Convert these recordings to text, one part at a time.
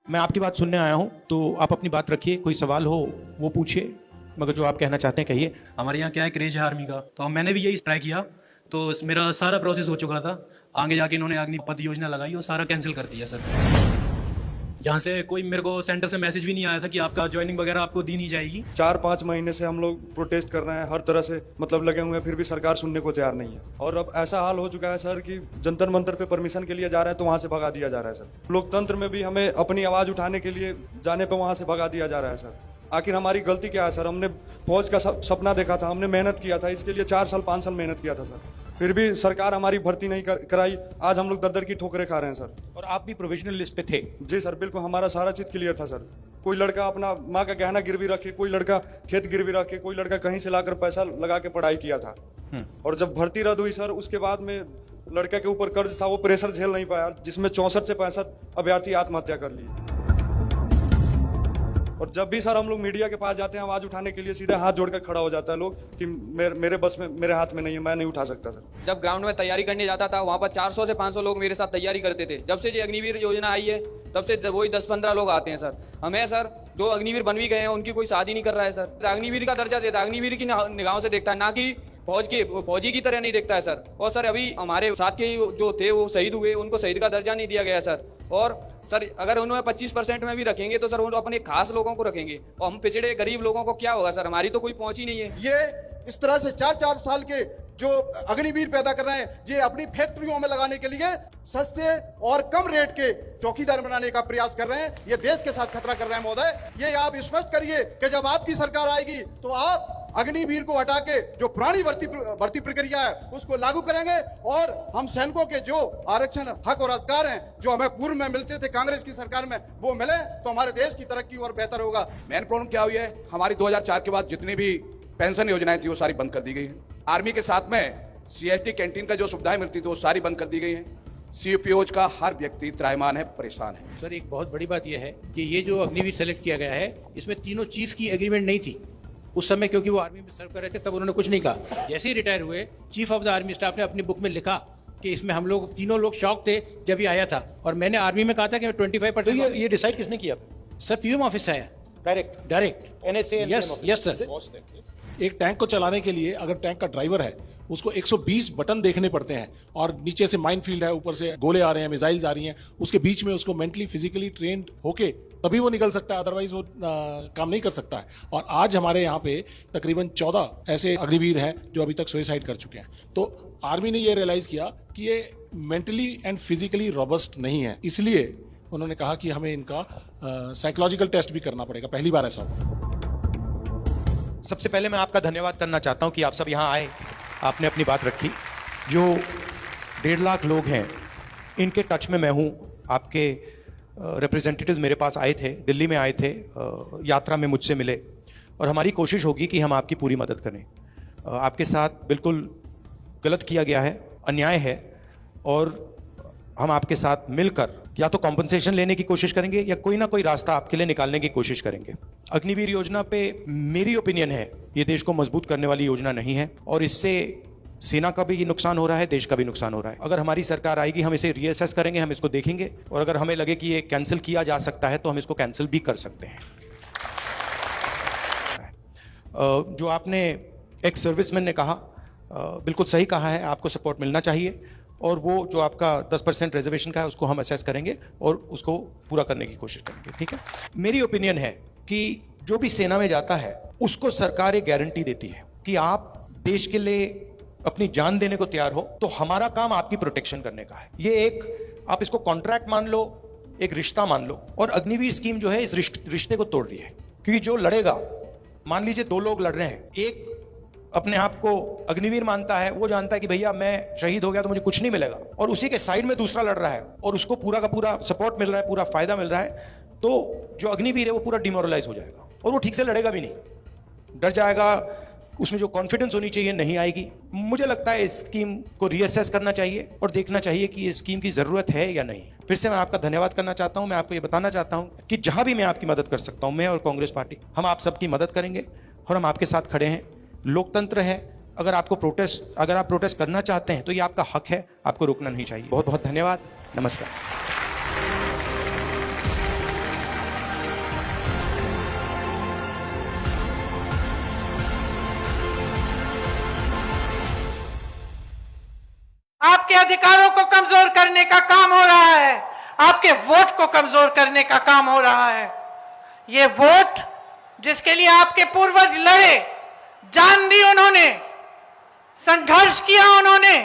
मैं आपकी बात सुनने आया हूं, तो आप अपनी बात रखिए, कोई सवाल हो वो पूछिए, मगर जो आप कहना चाहते हैं कहिए। हमारे यहाँ क्या है, क्रेज है आर्मी का, तो मैंने भी यही ट्राई किया, तो मेरा सारा प्रोसेस हो चुका था। आगे जाके इन्होंने अग्निपथ योजना लगाई और सारा कैंसिल कर दिया सर। यहाँ से कोई मेरे को सेंटर से मैसेज भी नहीं आया था कि आपका ज्वाइनिंग वगैरह आपको दी नहीं जाएगी। 4-5 महीने से हम लोग प्रोटेस्ट कर रहे हैं, हर तरह से मतलब लगे हुए हैं, फिर भी सरकार सुनने को तैयार नहीं है। और अब ऐसा हाल हो चुका है सर कि जंतर मंतर पे परमिशन के लिए जा रहे हैं तो वहाँ से भगा दिया जा रहा है सर। लोकतंत्र में भी हमें अपनी आवाज़ उठाने के लिए जाने पर वहाँ से भगा दिया जा रहा है सर। आखिर हमारी गलती क्या है सर? हमने फौज का सपना देखा था, हमने मेहनत किया था, इसके लिए 4 साल 5 साल मेहनत किया था सर, फिर भी सरकार हमारी भर्ती नहीं कराई। आज हम लोग दर दर की ठोकरें खा रहे हैं सर। और आप भी प्रोविजनल लिस्ट पे थे? जी सर, बिल्कुल हमारा सारा चीज क्लियर था सर। कोई लड़का अपना माँ का गहना गिरवी रखे, कोई लड़का खेत गिरवी रखे, कोई लड़का कहीं से लाकर पैसा लगा के पढ़ाई किया था। और जब भर्ती रद्द हुई सर, उसके बाद में लड़के के ऊपर कर्ज था, वो प्रेशर झेल नहीं पाया, जिसमें 64 से 65 अभ्यर्थी आत्महत्या कर लिए। और जब भी सर हम लोग मीडिया के पास जाते हैं आवाज उठाने के लिए, सीधे हाथ जोड़कर खड़ा हो जाता है लोग कि मेरे बस में, मेरे हाथ में नहीं है, मैं नहीं उठा सकता सर। जब ग्राउंड में तैयारी करने जाता था, वहाँ पर 400 से 500 लोग मेरे साथ तैयारी करते थे। जब से ये अग्निवीर योजना आई है, तब से वही 10-15 लोग आते हैं सर। हमें सर जो अग्निवीर बन भी गए हैं, उनकी कोई शादी नहीं कर रहा है सर। अग्निवीर का दर्जा देता है, अग्निवीर की निगाहों से देखता है, ना कि फौजी की तरह नहीं देखता है सर। और सर अभी हमारे साथ के जो थे वो शहीद हुए, उनको शहीद का दर्जा नहीं दिया गया सर। और सर अगर उन्हें 25% में भी रखेंगे तो सर वो अपने खास लोगों को रखेंगे, और हम पिछड़े गरीब लोगों को क्या होगा सर? हमारी तो कोई पहुंच ही नहीं है। ये इस तरह से 4-4 साल के जो अग्निवीर पैदा कर रहे हैं, ये अपनी फैक्ट्रियों में लगाने के लिए सस्ते और कम रेट के चौकीदार बनाने का प्रयास कर रहे हैं। ये देश के साथ खतरा कर रहे हैं महोदय। ये आप स्पष्ट करिए कि जब आपकी सरकार आएगी तो आप अग्निवीर को हटा के जो पुरानी भर्ती प्रक्रिया है उसको लागू करेंगे, और हम सैनिकों के जो आरक्षण हक और अधिकार हैं जो हमें पूर्व में मिलते थे कांग्रेस की सरकार में, वो मिले तो हमारे देश की तरक्की और बेहतर होगा। मेन प्रॉब्लम क्या हुई है, हमारी 2004 के बाद जितनी भी पेंशन योजनाएं थी वो सारी बंद कर दी गई है। आर्मी के साथ में सीएसडी कैंटीन का जो सुविधाएं मिलती थी वो सारी बंद कर दी गई है। सीपीओज का हर व्यक्ति त्रायमान है, परेशान है। सर एक बहुत बड़ी बात यह है कि ये जो अग्निवीर सेलेक्ट किया गया है, इसमें तीनों चीफ की एग्रीमेंट नहीं थी उस समय, क्योंकि वो आर्मी में सर्व कर रहे थे, तब उन्होंने कुछ नहीं कहा। जैसे ही रिटायर हुए, chief of the army staff ने अपनी बुक में लिखा कि इसमें हम लोग तीनों लोग शॉक थे जब ये आया था, और मैंने आर्मी में कहा था कि 25%। तो ये डिसाइड किसने किया? सर पीएम ऑफिस से आया डायरेक्ट। NSA? Yes sir. एक टैंक को चलाने के लिए अगर टैंक का ड्राइवर है, उसको 120 बटन देखने पड़ते हैं, और नीचे से माइनफील्ड है, ऊपर से गोले आ रहे हैं, मिसाइल्स आ रही हैं, उसके बीच में उसको मेंटली फिजिकली ट्रेंड होके तभी वो निकल सकता है, अदरवाइज वो काम नहीं कर सकता है। और आज हमारे यहाँ पे तकरीबन 14 ऐसे अग्निवीर हैं जो अभी तक सुसाइड कर चुके हैं। तो आर्मी ने ये रियलाइज किया कि ये मेंटली एंड फिजिकली रोबस्ट नहीं है, इसलिए उन्होंने कहा कि हमें इनका साइकोलॉजिकल टेस्ट भी करना पड़ेगा। पहली बार ऐसा हुआ। सबसे पहले मैं आपका धन्यवाद करना चाहता हूं कि आप सब यहाँ आए, आपने अपनी बात रखी। जो 1.5 लाख लोग हैं, इनके टच में मैं हूं। आपके रिप्रेजेंटेटिव्स मेरे पास आए थे, दिल्ली में आए थे, यात्रा में मुझसे मिले, और हमारी कोशिश होगी कि हम आपकी पूरी मदद करें। आपके साथ बिल्कुल गलत किया गया है, अन्याय है, और हम आपके साथ मिलकर या तो कॉम्पनसेशन लेने की कोशिश करेंगे या कोई ना कोई रास्ता आपके लिए निकालने की कोशिश करेंगे। अग्निवीर योजना पे मेरी ओपिनियन है, ये देश को मजबूत करने वाली योजना नहीं है, और इससे सेना का भी नुकसान हो रहा है, देश का भी नुकसान हो रहा है। अगर हमारी सरकार आएगी, हम इसे रीअसेस करेंगे, हम इसको देखेंगे, और अगर हमें लगे कि ये कैंसिल किया जा सकता है तो हम इसको कैंसिल भी कर सकते हैं। जो आपने एक्स सर्विसमैन ने कहा, बिल्कुल सही कहा है, आपको सपोर्ट मिलना चाहिए, और वो जो आपका 10% रिजर्वेशन का है उसको हम असेस करेंगे और उसको पूरा करने की कोशिश करेंगे। ठीक है, मेरी ओपिनियन है कि जो भी सेना में जाता है उसको सरकार एक गारंटी देती है कि आप देश के लिए अपनी जान देने को तैयार हो, तो हमारा काम आपकी प्रोटेक्शन करने का है। ये एक, आप इसको कॉन्ट्रैक्ट मान लो, एक रिश्ता मान लो, और अग्निवीर स्कीम जो है इस रिश्ते को तोड़ रही है। क्योंकि जो लड़ेगा, मान लीजिए 2 लोग लड़ रहे हैं, एक अपने आप को अग्निवीर मानता है, वो जानता है कि भैया मैं शहीद हो गया तो मुझे कुछ नहीं मिलेगा, और उसी के साइड में दूसरा लड़ रहा है और उसको पूरा का पूरा सपोर्ट मिल रहा है, पूरा फायदा मिल रहा है, तो जो अग्निवीर है वो पूरा डिमोरलाइज हो जाएगा और वो ठीक से लड़ेगा भी नहीं, डर जाएगा, उसमें जो कॉन्फिडेंस होनी चाहिए नहीं आएगी। मुझे लगता है इस स्कीम को रीअसेस करना चाहिए और देखना चाहिए कि इस स्कीम की जरूरत है या नहीं। फिर से मैं आपका धन्यवाद करना चाहता हूं। मैं आपको ये बताना चाहता हूं कि जहां भी मैं आपकी मदद कर सकता हूं, मैं और कांग्रेस पार्टी, हम आप सबकी मदद करेंगे और हम आपके साथ खड़े हैं। लोकतंत्र है, अगर आप प्रोटेस्ट करना चाहते हैं तो ये आपका हक है, आपको रुकना नहीं चाहिए। बहुत बहुत धन्यवाद, नमस्कार। अधिकारों को कमजोर करने का काम हो रहा है, आपके वोट को कमजोर करने का काम हो रहा है। ये वोट जिसके लिए आपके पूर्वज लड़े, जान दी उन्होंने, संघर्ष किया उन्होंने,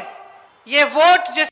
ये वोट जिस